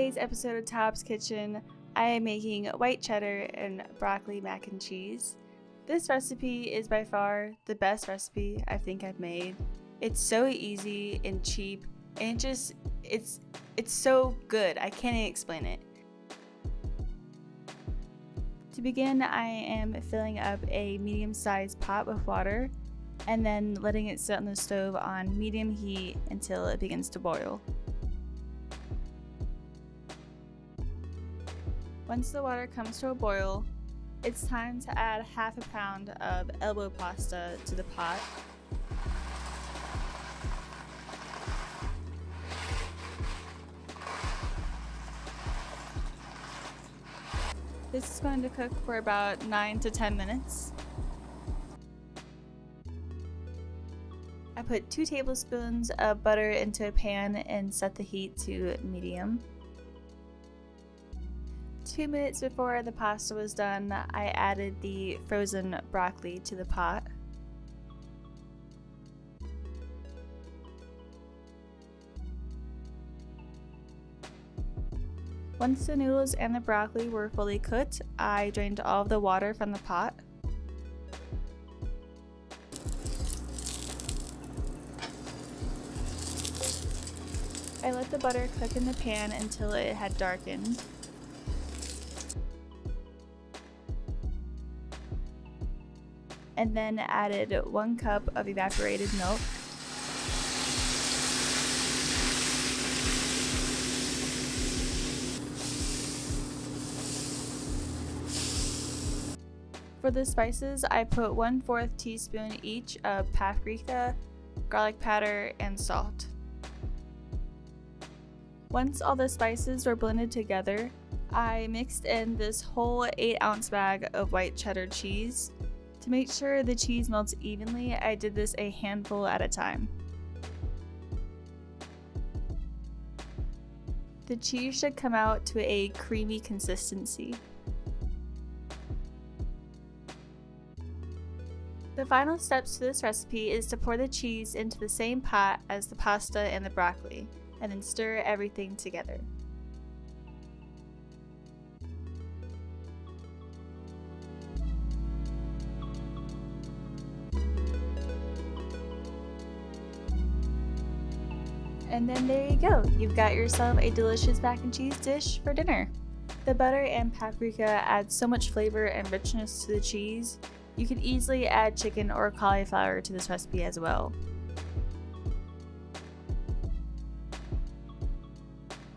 today's episode of Top's Kitchen, I am making white cheddar and broccoli mac and cheese. This recipe is by far the best recipe I think I've made. It's so easy and cheap, and it's so good. I can't even explain it. To begin, I am filling up a medium-sized pot with water and then letting it sit on the stove on medium heat until it begins to boil. Once the water comes to a boil, it's time to add half a pound of elbow pasta to the pot. This is going to cook for about 9 to 10 minutes. I put 2 tablespoons of butter into a pan and set the heat to medium. 2 minutes before the pasta was done, I added the frozen broccoli to the pot. Once the noodles and the broccoli were fully cooked, I drained all of the water from the pot. I let the butter cook in the pan until it had darkened. And then added 1 cup of evaporated milk. For the spices, I put 1/4 teaspoon each of paprika, garlic powder, and salt. Once all the spices were blended together, I mixed in this whole 8-ounce bag of white cheddar cheese. To make sure the cheese melts evenly, I did this a handful at a time. The cheese should come out to a creamy consistency. The final steps to this recipe is to pour the cheese into the same pot as the pasta and the broccoli, and then stir everything together. And then there you go, you've got yourself a delicious mac and cheese dish for dinner. The butter and paprika add so much flavor and richness to the cheese. You could easily add chicken or cauliflower to this recipe as well.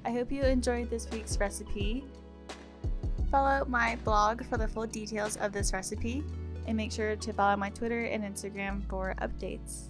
I hope you enjoyed this week's recipe. Follow my blog for the full details of this recipe, and make sure to follow my Twitter and Instagram for updates.